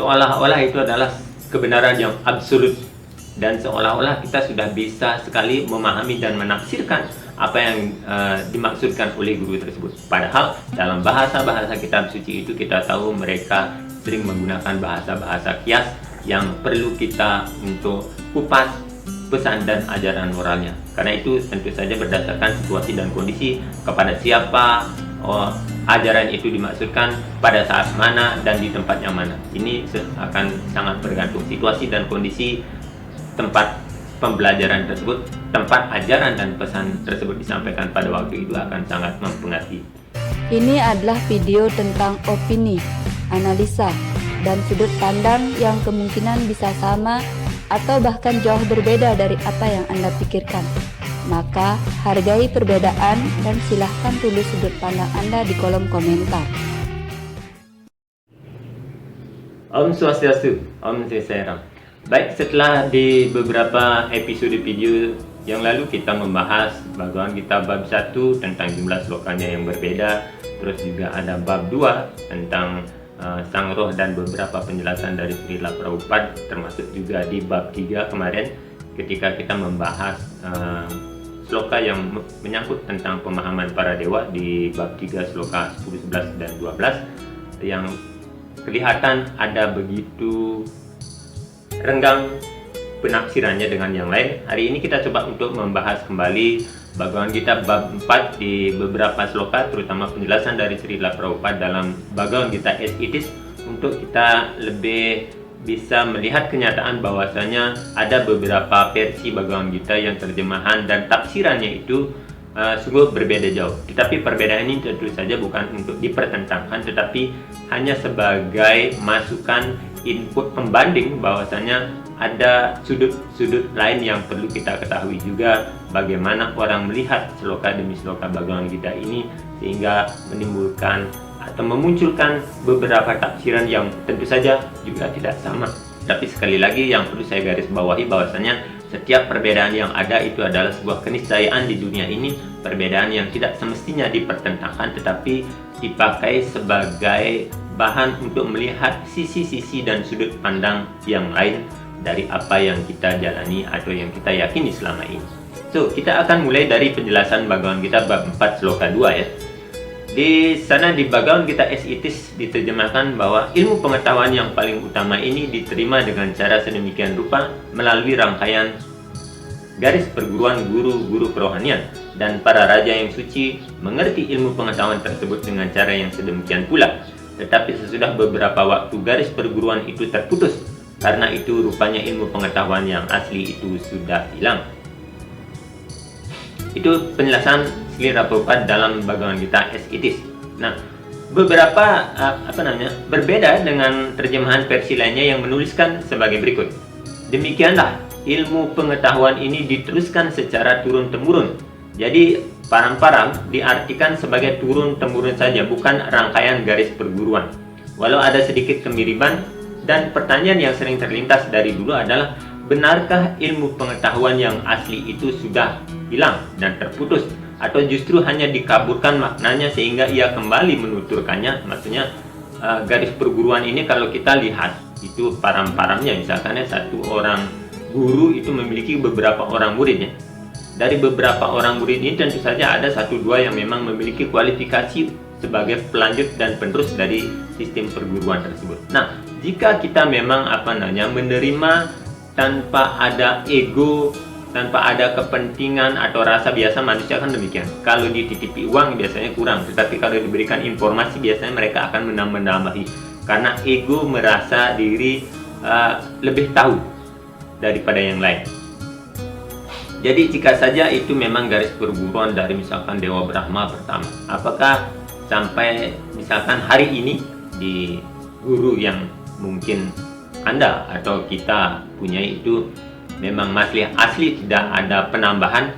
seolah-olah itu adalah kebenaran yang absolut, dan seolah-olah kita sudah bisa sekali memahami dan menafsirkan apa yang dimaksudkan oleh guru tersebut. Padahal dalam bahasa-bahasa kitab suci itu kita tahu mereka sering menggunakan bahasa-bahasa kias yang perlu kita untuk kupas pesan dan ajaran moralnya. Karena itu tentu saja berdasarkan situasi dan kondisi, kepada siapa ajaran itu dimaksudkan, pada saat mana, dan di tempat yang mana. Ini akan sangat bergantung situasi dan kondisi tempat pembelajaran tersebut, tempat ajaran dan pesan tersebut disampaikan pada waktu itu akan sangat mempengaruhi. Ini adalah video tentang opini, analisa, dan sudut pandang yang kemungkinan bisa sama atau bahkan jauh berbeda dari apa yang Anda pikirkan. Maka, hargai perbedaan dan silahkan tulis sudut pandang Anda di kolom komentar. Om Swastiastu, Om Swastiastu. Baik, setelah di beberapa episode video yang lalu kita membahas Bhagavad Gita bab 1 tentang jumlah slokanya yang berbeda, terus juga ada bab 2 tentang Sang Roh dan beberapa penjelasan dari Srila Prabhupada, termasuk juga di bab 3 kemarin ketika kita membahas sloka yang menyangkut tentang pemahaman para dewa di bab 3 sloka 10, 11, dan 12 yang kelihatan ada begitu renggang penafsirannya dengan yang lain. Hari ini kita coba untuk membahas kembali Bhagavad Gita bab 4 di beberapa sloka, terutama penjelasan dari Srila Prabhupada dalam Bhagavad Gita as it is, untuk kita lebih bisa melihat kenyataan bahwasanya ada beberapa versi Bhagavad Gita yang terjemahan dan tafsirannya itu sungguh berbeda jauh. Tetapi perbedaan ini tentu saja bukan untuk dipertentangkan, tetapi hanya sebagai masukan input pembanding bahwasanya ada sudut-sudut lain yang perlu kita ketahui juga, bagaimana orang melihat sloka demi sloka Bhagavad Gita ini sehingga menimbulkan atau memunculkan beberapa tafsiran yang tentu saja juga tidak sama. Tapi sekali lagi yang perlu saya garis bawahi bahwasanya setiap perbedaan yang ada itu adalah sebuah keniscayaan di dunia ini, perbedaan yang tidak semestinya dipertentangkan tetapi dipakai sebagai bahan untuk melihat sisi-sisi dan sudut pandang yang lain dari apa yang kita jalani atau yang kita yakini selama ini. So, kita akan mulai dari penjelasan Bhagavad Gita bab 4 sloka 2 ya. Di sana di Bhagavad Gita as it is diterjemahkan bahwa ilmu pengetahuan yang paling utama ini diterima dengan cara sedemikian rupa melalui rangkaian garis perguruan guru-guru kerohanian, dan para raja yang suci mengerti ilmu pengetahuan tersebut dengan cara yang sedemikian pula. Tetapi sesudah beberapa waktu garis perguruan itu terputus. Karena itu rupanya ilmu pengetahuan yang asli itu sudah hilang. Itu penjelasan Srila Prabhupada dalam Bhagavad Gita as it is. Nah, beberapa berbeda dengan terjemahan versi lainnya yang menuliskan sebagai berikut. Demikianlah ilmu pengetahuan ini diteruskan secara turun-temurun. Jadi param-param diartikan sebagai turun-temurun saja, bukan rangkaian garis perguruan. Walau ada sedikit kemiripan, dan pertanyaan yang sering terlintas dari dulu adalah, benarkah ilmu pengetahuan yang asli itu sudah hilang dan terputus, atau justru hanya dikaburkan maknanya sehingga ia kembali menuturkannya? Maksudnya garis perguruan ini kalau kita lihat itu param-paramnya, misalkan satu orang guru itu memiliki beberapa orang muridnya. Dari beberapa orang murid ini tentu saja ada satu dua yang memang memiliki kualifikasi sebagai pelanjut dan penerus dari sistem perguruan tersebut. Nah, jika kita memang menerima tanpa ada ego, tanpa ada kepentingan atau rasa, biasa manusia kan demikian. Kalau dititipi uang biasanya kurang, tetapi kalau diberikan informasi biasanya mereka akan menambah-nambahi karena ego merasa diri lebih tahu daripada yang lain. Jadi jika saja itu memang garis perguruan dari misalkan Dewa Brahma pertama, apakah sampai misalkan hari ini di guru yang mungkin Anda atau kita punya itu memang masih asli, tidak ada penambahan,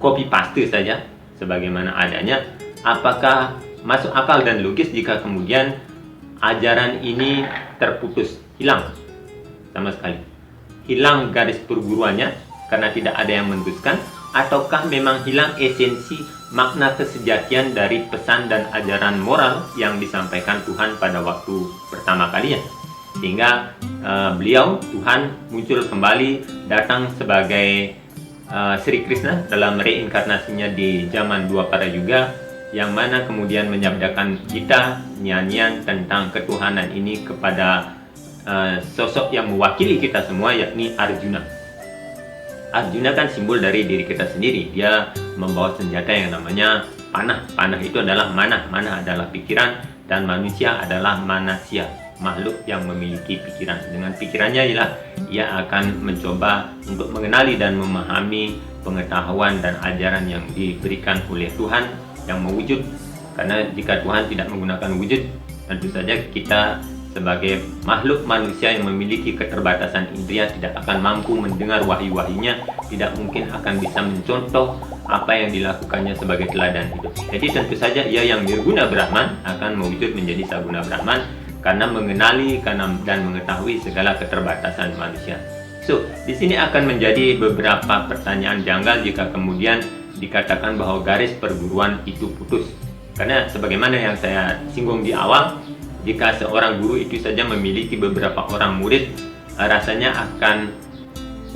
copy paste saja sebagaimana adanya, apakah masuk akal dan logis jika kemudian ajaran ini terputus, hilang sama sekali, hilang garis perguruannya karena tidak ada yang meneruskan, ataukah memang hilang esensi makna kesejatian dari pesan dan ajaran moral yang disampaikan Tuhan pada waktu pertama kalinya? sehingga beliau Tuhan muncul kembali, datang sebagai Sri Krishna dalam reinkarnasinya di zaman Dwapara juga, yang mana kemudian menyabdakan kita nyanyian tentang ketuhanan ini kepada sosok yang mewakili kita semua, yakni Arjuna. Arjuna kan simbol dari diri kita sendiri. Dia membawa senjata yang namanya panah. Panah itu adalah manah. Manah adalah pikiran, dan manusia adalah manasya, makhluk yang memiliki pikiran. Dengan pikirannya ialah ia akan mencoba untuk mengenali dan memahami pengetahuan dan ajaran yang diberikan oleh Tuhan yang mewujud. Karena jika Tuhan tidak menggunakan wujud, tentu saja kita sebagai makhluk manusia yang memiliki keterbatasan indera tidak akan mampu mendengar wahyu-wahyunya, tidak mungkin akan bisa mencontoh apa yang dilakukannya sebagai teladan hidup. Jadi tentu saja ia yang nirguna Brahman akan mewujud menjadi Saguna Brahman karena mengenali dan mengetahui segala keterbatasan manusia. So, di sini akan menjadi beberapa pertanyaan janggal jika kemudian dikatakan bahwa garis perguruan itu putus. Karena sebagaimana yang saya singgung di awal, jika seorang guru itu saja memiliki beberapa orang murid, rasanya akan,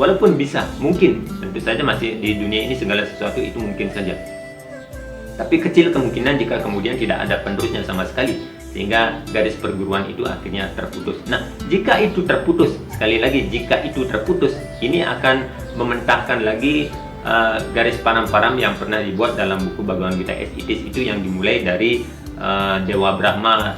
walaupun bisa, mungkin, tentu saja masih di dunia ini segala sesuatu itu mungkin saja. Tapi kecil kemungkinan jika kemudian tidak ada penerusnya sama sekali, sehingga garis perguruan itu akhirnya terputus. Nah, jika itu terputus, sekali lagi, jika itu terputus, ini akan mementahkan lagi garis param-param yang pernah dibuat dalam buku Bhagavad Gita Esitis itu, yang dimulai dari Dewa Brahma,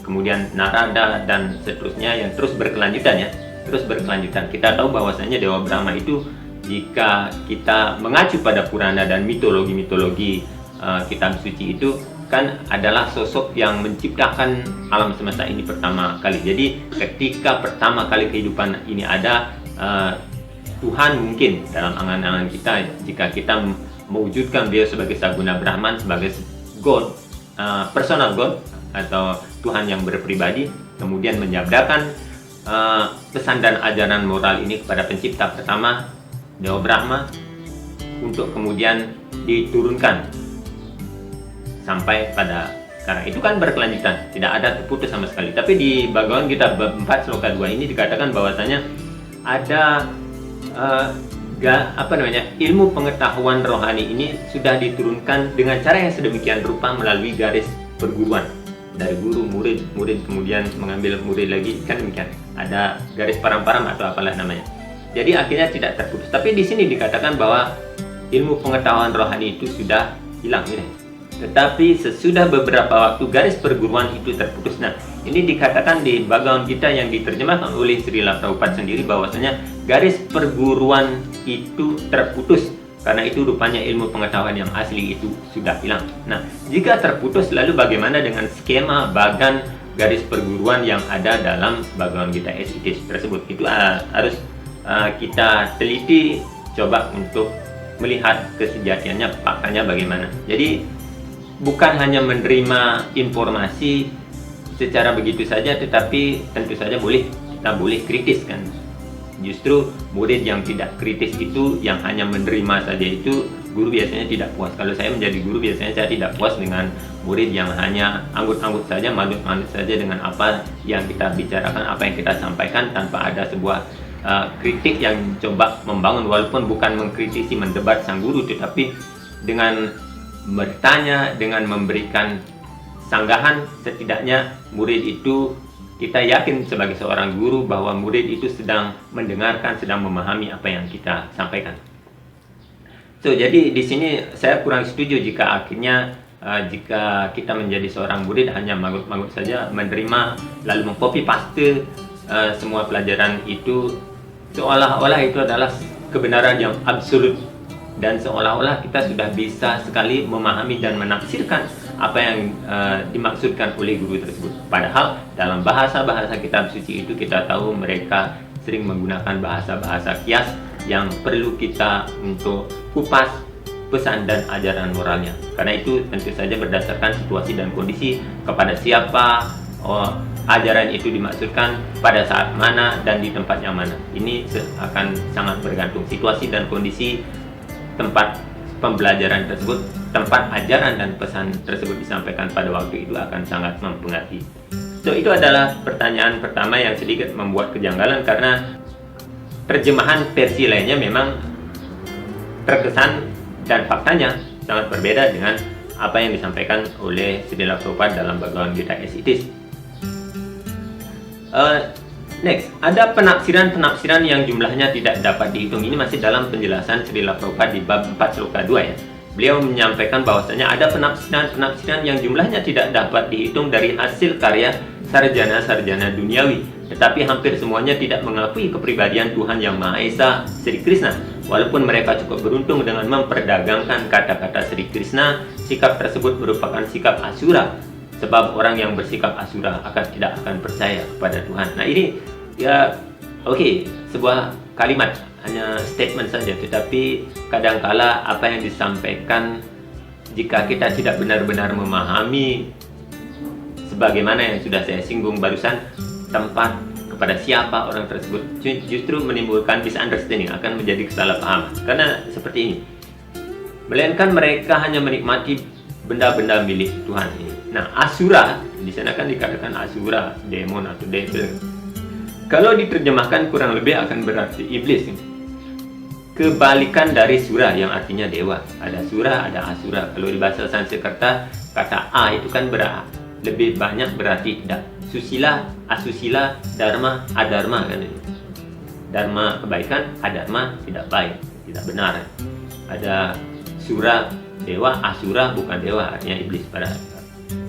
kemudian Narada, dan seterusnya, yang terus berkelanjutan ya, terus berkelanjutan. Kita tahu bahwasanya Dewa Brahma itu, jika kita mengacu pada Purana dan mitologi-mitologi kitab suci itu, kan adalah sosok yang menciptakan alam semesta ini pertama kali. Jadi ketika pertama kali kehidupan ini ada, Tuhan mungkin dalam angan-angan kita, jika kita mewujudkan beliau sebagai Saguna Brahman, sebagai God, personal God atau Tuhan yang berpribadi, kemudian menyabdakan pesan dan ajaran moral ini kepada pencipta pertama, Dewa Brahma, untuk kemudian diturunkan sampai pada sekarang. Itu kan berkelanjutan, tidak ada terputus sama sekali. Tapi di Bhagavad Gita bab 4 sloka 2 ini dikatakan bahwasanya ada ilmu pengetahuan rohani ini sudah diturunkan dengan cara yang sedemikian rupa melalui garis perguruan, dari guru, murid kemudian mengambil murid lagi, kan demikian. Ada garis param-param atau apalah namanya. Jadi akhirnya tidak terputus. Tapi di sini dikatakan bahwa ilmu pengetahuan rohani itu sudah hilang ini. Tetapi sesudah beberapa waktu garis perguruan itu terputus. Nah, ini dikatakan di Bhagavad Gita yang diterjemahkan oleh Srila Prabhupada sendiri bahwasanya garis perguruan itu terputus. Karena itu rupanya ilmu pengetahuan yang asli itu sudah hilang. Nah, jika terputus, lalu bagaimana dengan skema bagan garis perguruan yang ada dalam Bhagavad Gita Esitis tersebut? Itu harus kita teliti, coba untuk melihat kesejatiannya, faktanya bagaimana. Jadi bukan hanya menerima informasi secara begitu saja, tetapi tentu saja kita boleh kritis kan. Justru murid yang tidak kritis itu, yang hanya menerima saja itu, guru biasanya tidak puas. Kalau saya menjadi guru, biasanya saya tidak puas dengan murid yang hanya anggut-anggut saja, manut-manut saja dengan apa yang kita bicarakan, apa yang kita sampaikan, tanpa ada sebuah kritik yang coba membangun, walaupun bukan mengkritisi, mendebat sang guru, tetapi dengan bertanya, dengan memberikan sanggahan, setidaknya murid itu, kita yakin sebagai seorang guru bahwa murid itu sedang mendengarkan, sedang memahami apa yang kita sampaikan. So, jadi di sini saya kurang setuju jika akhirnya jika kita menjadi seorang murid hanya mangut-mangut saja, menerima lalu mengcopy paste semua pelajaran itu, seolah-olah itu adalah kebenaran yang absolut, dan seolah-olah kita sudah bisa sekali memahami dan menafsirkan apa yang dimaksudkan oleh guru tersebut. Padahal dalam bahasa-bahasa kitab suci itu kita tahu mereka sering menggunakan bahasa-bahasa kias yang perlu kita untuk kupas pesan dan ajaran moralnya. Karena itu tentu saja berdasarkan situasi dan kondisi, kepada siapa ajaran itu dimaksudkan, pada saat mana, dan di tempat yang mana. Ini akan sangat bergantung situasi dan kondisi tempat pembelajaran tersebut, tempat ajaran dan pesan tersebut disampaikan pada waktu itu akan sangat mempengaruhi. So itu adalah pertanyaan pertama yang sedikit membuat kejanggalan, karena terjemahan versi lainnya memang terkesan dan faktanya sangat berbeda dengan apa yang disampaikan oleh Srila Prabhupada dalam Bhagavad Gita as it is. Next, ada penafsiran yang jumlahnya tidak dapat dihitung. Ini masih dalam penjelasan Srila Prabhupada di bab 4 sloka 2 ya. Beliau menyampaikan bahwasanya ada penafsiran yang jumlahnya tidak dapat dihitung dari hasil karya sarjana-sarjana duniawi, tetapi hampir semuanya tidak mengakui kepribadian Tuhan Yang Maha Esa, Sri Krishna. Walaupun mereka cukup beruntung dengan memperdagangkan kata-kata Sri Krishna, sikap tersebut merupakan sikap asura. Sebab orang yang bersikap asura tidak akan percaya kepada Tuhan. Nah ini ya oke, sebuah kalimat, hanya statement saja, tetapi kadangkala apa yang disampaikan, jika kita tidak benar-benar memahami sebagaimana yang sudah saya singgung barusan, tempat, kepada siapa orang tersebut, justru menimbulkan misunderstanding, akan menjadi kesalahpahaman. Karena seperti ini, melainkan mereka hanya menikmati benda-benda milik Tuhan ini. Nah, asura di sana kan dikatakan asura, demon atau devil. Kalau diterjemahkan kurang lebih akan berarti iblis. Kebalikan dari sura yang artinya dewa. Ada sura, ada asura. Kalau di bahasa Sanskerta, kata a itu kan lebih banyak berarti tidak. Susila, asusila, dharma, adharma kan ini. Dharma kebaikan, adharma tidak baik, tidak benar. Ada sura, dewa, asura bukan dewa, artinya iblis pada.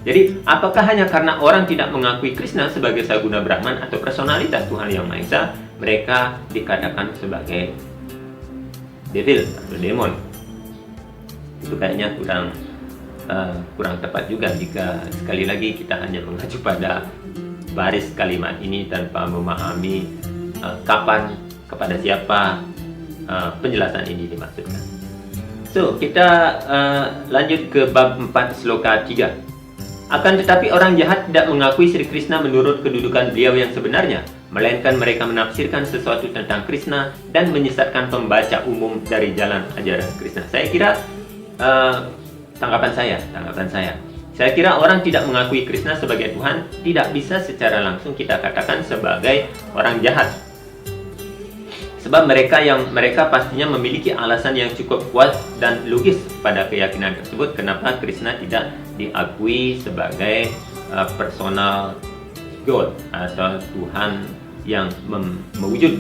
Jadi, apakah hanya karena orang tidak mengakui Krishna sebagai Saguna Brahman atau personalitas Tuhan Yang Maha Esa, mereka dikatakan sebagai devil atau demon? Itu kayaknya kurang tepat juga jika sekali lagi kita hanya mengacu pada baris kalimat ini tanpa memahami kapan, kepada siapa penjelasan ini dimaksudkan. So, kita lanjut ke bab 4 sloka 3. Akan tetapi orang jahat tidak mengakui Sri Krishna menurut kedudukan beliau yang sebenarnya, melainkan mereka menafsirkan sesuatu tentang Krishna dan menyesatkan pembaca umum dari jalan ajaran Krishna. Saya kira tanggapan saya. Saya kira orang tidak mengakui Krishna sebagai Tuhan tidak bisa secara langsung kita katakan sebagai orang jahat. Sebab mereka pastinya memiliki alasan yang cukup kuat dan logis pada keyakinan tersebut kenapa Krishna tidak diakui sebagai personal God atau Tuhan yang mewujud,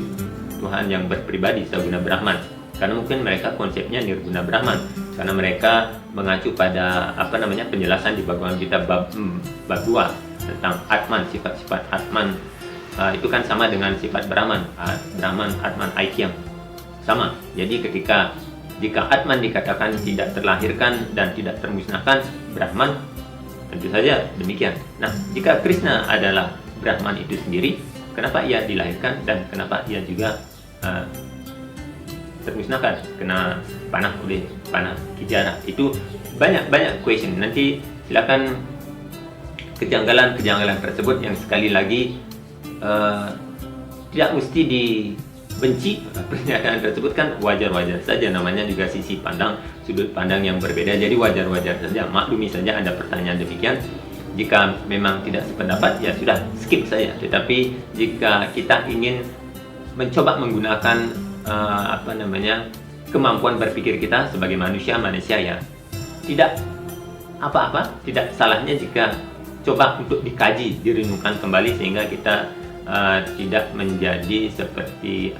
Tuhan yang berpribadi Saguna Brahman. Karena mungkin mereka konsepnya Nirguna Brahman, karena mereka mengacu pada penjelasan di Bhagavad Gita bab 2 tentang Atman, sifat-sifat Atman. Itu kan sama dengan sifat Brahman, Atman, Aikyam, sama. Jadi jika Atman dikatakan tidak terlahirkan dan tidak termusnahkan, Brahman tentu saja demikian. Nah, jika Krishna adalah Brahman itu sendiri, kenapa ia dilahirkan dan kenapa ia juga termusnahkan, kena panah oleh panah Kijara? Itu banyak question. Nanti silakan kejanggalan tersebut yang sekali lagi tidak mesti dibenci. Pernyataan tersebut kan wajar-wajar saja, namanya juga sisi pandang, sudut pandang yang berbeda, jadi wajar-wajar saja, maklumi saja ada pertanyaan demikian. Jika memang tidak sependapat, ya sudah, skip saja. Tetapi jika kita ingin mencoba menggunakan kemampuan berpikir kita sebagai manusia ya, tidak salahnya jika coba untuk dikaji, direnungkan kembali sehingga kita tidak menjadi seperti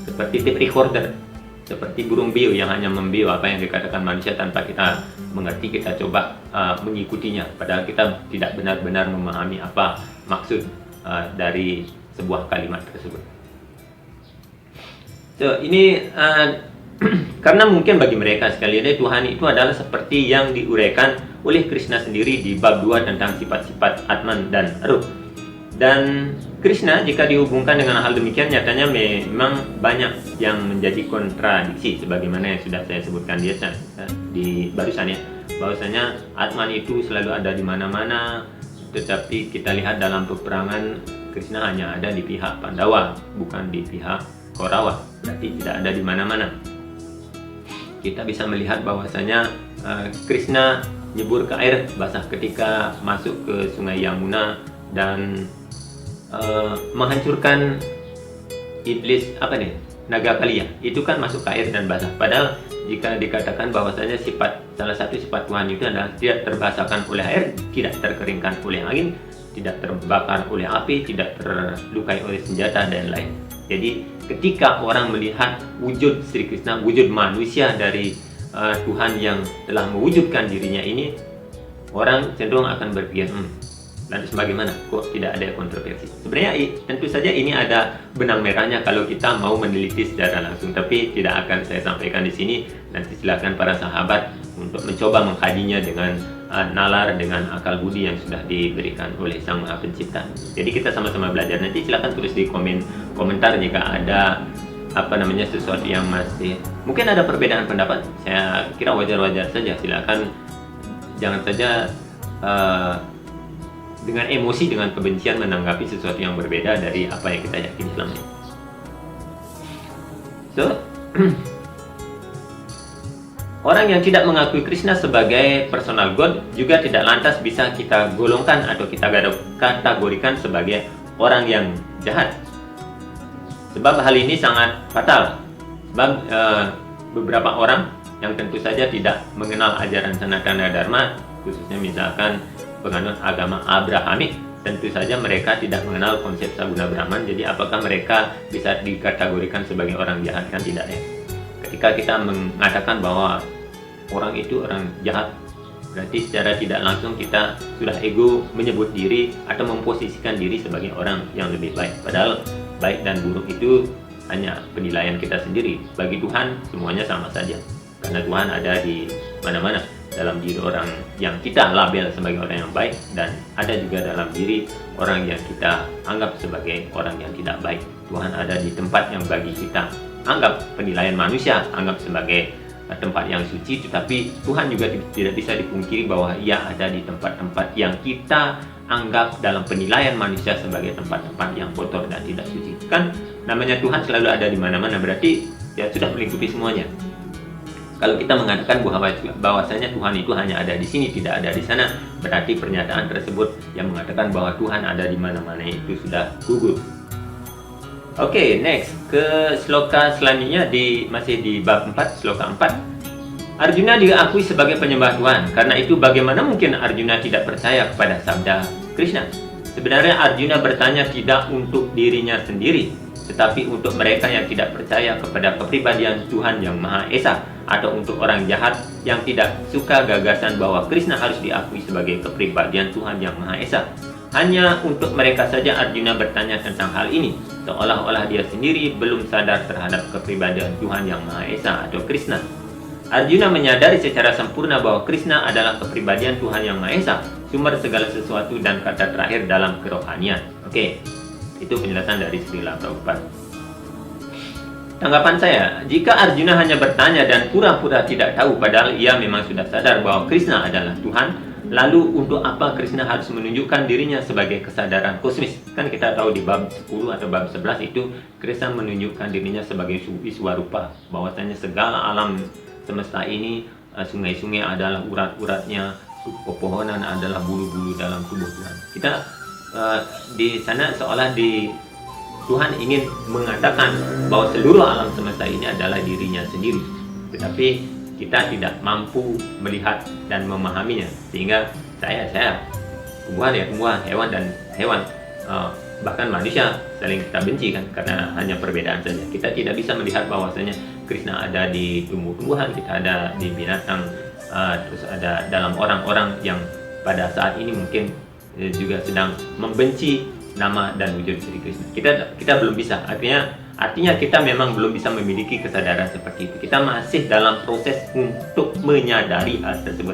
seperti tape recorder, seperti burung beo yang hanya membeo apa yang dikatakan manusia tanpa kita mengerti, kita coba mengikutinya, padahal kita tidak benar-benar memahami apa maksud dari sebuah kalimat tersebut. So ini karena mungkin bagi mereka sekali lagi Tuhan itu adalah seperti yang diuraikan oleh Krishna sendiri di bab 2 tentang sifat-sifat Atman dan Rup. Dan Krishna jika dihubungkan dengan hal demikian, nyatanya memang banyak yang menjadi kontradiksi sebagaimana yang sudah saya sebutkan di barusan ya, bahwasanya Atman itu selalu ada di mana-mana, tetapi kita lihat dalam peperangan Krishna hanya ada di pihak Pandawa, bukan di pihak Kaurawa, berarti tidak ada di mana-mana. Kita bisa melihat bahwasanya Krishna nyebur ke air basah ketika masuk ke sungai Yamuna dan menghancurkan iblis naga kalia. Itu kan masuk ke air dan basah. Padahal jika dikatakan bahwasanya salah satu sifat Tuhan itu adalah tidak terbasakan oleh air, tidak terkeringkan oleh angin, tidak terbakar oleh api, tidak terlukai oleh senjata dan lain. Jadi ketika orang melihat wujud Sri Krishna, wujud manusia dari Tuhan yang telah mewujudkan dirinya ini, orang cenderung akan berpikir, lantas bagaimana? Kok tidak ada kontroversi? Sebenarnya tentu saja ini ada benang merahnya kalau kita mau meneliti secara langsung, tapi tidak akan saya sampaikan di sini. Nanti silakan para sahabat untuk mencoba mengkajinya dengan nalar, dengan akal budi yang sudah diberikan oleh Sang Maha Pencipta. Jadi kita sama-sama belajar. Nanti silakan tulis di komentar jika ada sesuatu yang masih mungkin ada perbedaan pendapat. Saya kira wajar-wajar saja. Silakan, jangan saja dengan emosi, dengan kebencian menanggapi sesuatu yang berbeda dari apa yang kita yakini selama ini. So, orang yang tidak mengakui Krishna sebagai personal God juga tidak lantas bisa kita golongkan atau kita kategorikan sebagai orang yang jahat. Sebab hal ini sangat fatal. Sebab beberapa orang yang tentu saja tidak mengenal ajaran Sanatana Dharma, khususnya misalkan penganut agama Abrahamik, tentu saja mereka tidak mengenal konsep Saguna Brahman. Jadi apakah mereka bisa dikategorikan sebagai orang jahat? Kan tidak ya. Ketika kita mengatakan bahwa orang itu orang jahat, berarti secara tidak langsung kita sudah ego menyebut diri atau memposisikan diri sebagai orang yang lebih baik. Padahal baik dan buruk itu hanya penilaian kita sendiri. Bagi Tuhan semuanya sama saja, karena Tuhan ada di mana-mana, dalam diri orang yang kita label sebagai orang yang baik, dan ada juga dalam diri orang yang kita anggap sebagai orang yang tidak baik. Tuhan ada di tempat yang bagi kita anggap penilaian manusia anggap sebagai tempat yang suci, tetapi Tuhan juga tidak bisa dipungkiri bahwa Ia ada di tempat-tempat yang kita anggap dalam penilaian manusia sebagai tempat-tempat yang kotor dan tidak suci. Kan namanya Tuhan selalu ada di mana-mana, berarti ya sudah melingkupi semuanya. Kalau kita mengatakan bahwasanya Tuhan itu hanya ada di sini, tidak ada di sana, berarti pernyataan tersebut yang mengatakan bahwa Tuhan ada di mana-mana itu sudah gugur. Oke, next ke sloka selanjutnya, masih di bab 4, sloka 4. Arjuna diakui sebagai penyembah Tuhan. Karena itu bagaimana mungkin Arjuna tidak percaya kepada sabda Krishna? Sebenarnya Arjuna bertanya tidak untuk dirinya sendiri, tetapi untuk mereka yang tidak percaya kepada kepribadian Tuhan yang Maha Esa, atau untuk orang jahat yang tidak suka gagasan bahwa Krishna harus diakui sebagai kepribadian Tuhan yang Maha Esa. Hanya untuk mereka saja Arjuna bertanya tentang hal ini, seolah-olah dia sendiri belum sadar terhadap kepribadian Tuhan yang Maha Esa atau Krishna. Arjuna menyadari secara sempurna bahwa Krishna adalah kepribadian Tuhan yang Maha Esa, sumber segala sesuatu dan kata terakhir dalam kerohanian. Oke, itu penjelasan dari Srila Prabhupada. Tanggapan saya, jika Arjuna hanya bertanya dan pura-pura tidak tahu padahal ia memang sudah sadar bahwa Krishna adalah Tuhan, lalu untuk apa Krishna harus menunjukkan dirinya sebagai kesadaran kosmis? Kan kita tahu di bab 10 atau bab 11 itu Krishna menunjukkan dirinya sebagai Viswarupa, bahwasanya segala alam semesta ini, sungai-sungai adalah urat-uratnya, pepohonan adalah bulu-bulu dalam tubuh Tuhan. Kita di sana seolah Tuhan ingin mengatakan bahwa seluruh alam semesta ini adalah dirinya sendiri, tetapi kita tidak mampu melihat dan memahaminya, sehingga saya tumbuhan, hewan dan hewan, bahkan manusia saling kita benci kan, karena hanya perbedaan saja. Kita tidak bisa melihat bahwasanya Krishna ada di tumbuh-tumbuhan, kita ada di binatang, terus ada dalam orang-orang yang pada saat ini mungkin juga sedang membenci nama dan wujud Sri Krishna. Kita belum bisa, artinya kita memang belum bisa memiliki kesadaran seperti itu. Kita masih dalam proses untuk menyadari hal tersebut.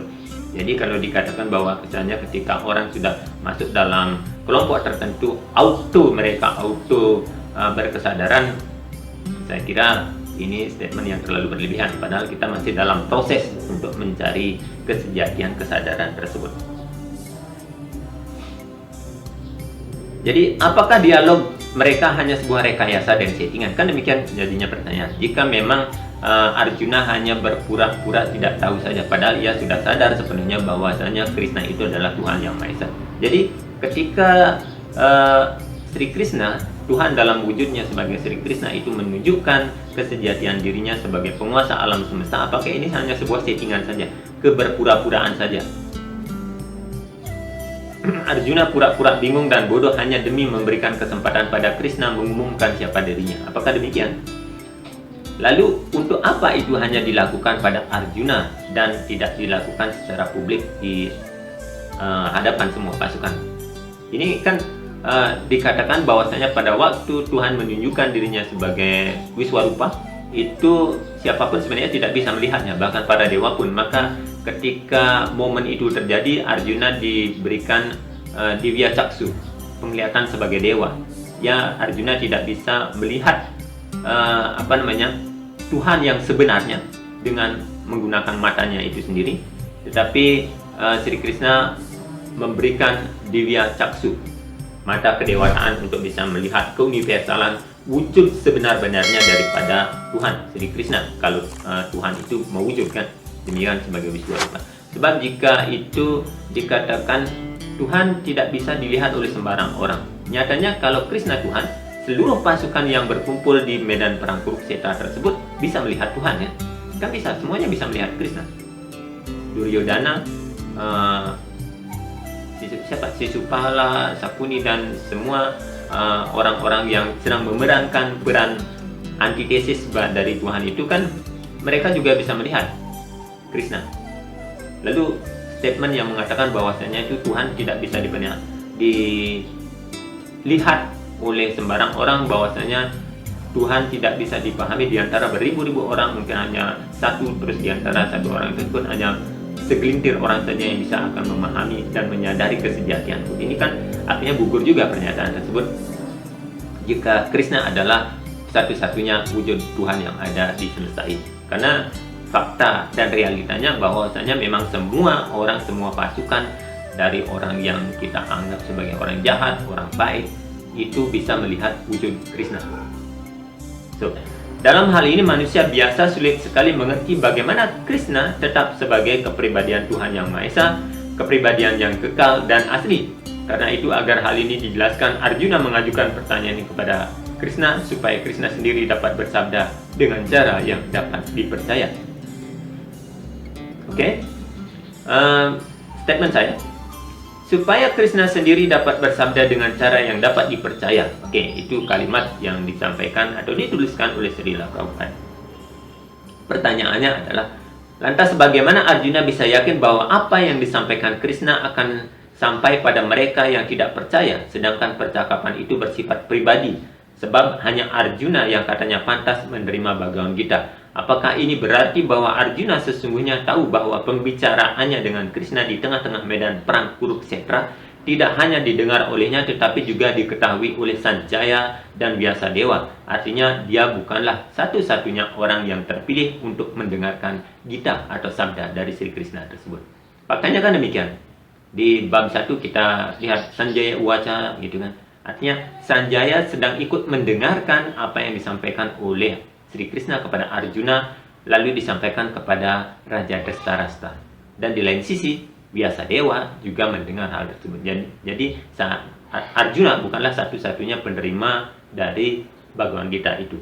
Jadi kalau dikatakan bahwa misalnya ketika orang sudah masuk dalam kelompok tertentu, mereka auto berkesadaran, saya kira ini statement yang terlalu berlebihan. Padahal kita masih dalam proses untuk mencari kesejatian kesadaran tersebut. Jadi apakah dialog mereka hanya sebuah rekayasa dan settingan? Kan demikian jadinya pertanyaan. Jika memang Arjuna hanya berpura-pura tidak tahu saja, padahal ia sudah sadar sepenuhnya bahwasanya Krishna itu adalah Tuhan yang Maha Esa. Jadi ketika Sri Krishna, Tuhan dalam wujudnya sebagai Sri Krishna itu menunjukkan kesejatian dirinya sebagai penguasa alam semesta, apakah ini hanya sebuah settingan saja, keberpura-puraan saja? Arjuna pura-pura bingung dan bodoh hanya demi memberikan kesempatan pada Krishna mengumumkan siapa dirinya. Apakah demikian? Lalu untuk apa itu hanya dilakukan pada Arjuna dan tidak dilakukan secara publik di hadapan semua pasukan? Ini kan dikatakan bahwasanya pada waktu Tuhan menunjukkan dirinya sebagai Wiswarupa, itu siapapun sebenarnya tidak bisa melihatnya, bahkan para dewa pun. Maka ketika momen itu terjadi, Arjuna diberikan Divya Caksu, penglihatan sebagai dewa. Ya, Arjuna tidak bisa melihat Tuhan yang sebenarnya dengan menggunakan matanya itu sendiri, tetapi Sri Krishna memberikan Divya Caksu, mata kedewasaan, untuk bisa melihat keuniversalan wujud sebenar-benarnya daripada Tuhan Sri Krishna. Kalau Tuhan itu mewujudkan demikian sebagai Wiswarupa. Sebab jika itu dikatakan Tuhan tidak bisa dilihat oleh sembarang orang, nyatanya kalau Krishna Tuhan, seluruh pasukan yang berkumpul di medan perang Kurukshetra tersebut bisa melihat Tuhan, ya kan? Bisa, semuanya bisa melihat Krishna. Duryodhana, Sisupala, Sakuni, dan semua orang-orang yang sedang memerankan peran antitesis dari Tuhan itu kan, mereka juga bisa melihat Krishna. Lalu statement yang mengatakan bahwasanya itu Tuhan tidak bisa dilihat oleh sembarang orang, bahwasanya Tuhan tidak bisa dipahami di antara beribu-ribu orang, mungkin hanya satu, terus di antara satu orang tersebut hanya segelintir orang saja yang bisa akan memahami dan menyadari kesejatian. Ini kan artinya gugur juga pernyataan tersebut jika Krishna adalah satu-satunya wujud Tuhan yang ada di semesta ini. Karena fakta dan realitanya bahwasanya memang semua orang, semua pasukan, dari orang yang kita anggap sebagai orang jahat, orang baik, itu bisa melihat wujud Krishna. So, dalam hal ini manusia biasa sulit sekali mengerti bagaimana Krishna tetap sebagai kepribadian Tuhan Yang Maha Esa, kepribadian yang kekal dan asli. Karena itu, agar hal ini dijelaskan, Arjuna mengajukan pertanyaan ini kepada Krishna supaya Krishna sendiri dapat bersabda dengan cara yang dapat dipercaya. Oke? Statement saya, supaya Krishna sendiri dapat bersabda dengan cara yang dapat dipercaya. Oke, itu kalimat yang disampaikan atau dituliskan oleh Srila Prabhupada. Pertanyaannya adalah, lantas bagaimana Arjuna bisa yakin bahwa apa yang disampaikan Krishna akan sampai pada mereka yang tidak percaya, sedangkan percakapan itu bersifat pribadi, sebab hanya Arjuna yang katanya pantas menerima Bhagavad Gita. Apakah ini berarti bahwa Arjuna sesungguhnya tahu bahwa pembicaraannya dengan Krishna di tengah-tengah medan perang Kurukshetra tidak hanya didengar olehnya, tetapi juga diketahui oleh Sanjaya dan Vyasadewa? Artinya dia bukanlah satu-satunya orang yang terpilih untuk mendengarkan Gita atau sabda dari Sri Krishna tersebut. Faktanya kan demikian. Di bab 1 kita lihat Sanjaya Uwaca, gitu kan. Artinya Sanjaya sedang ikut mendengarkan apa yang disampaikan oleh Sri Krishna kepada Arjuna, lalu disampaikan kepada Raja Dhritarashtra. Dan di lain sisi, Vyasadewa juga mendengar hal tersebut. Jadi Arjuna bukanlah satu-satunya penerima dari Bhagavad Gita itu.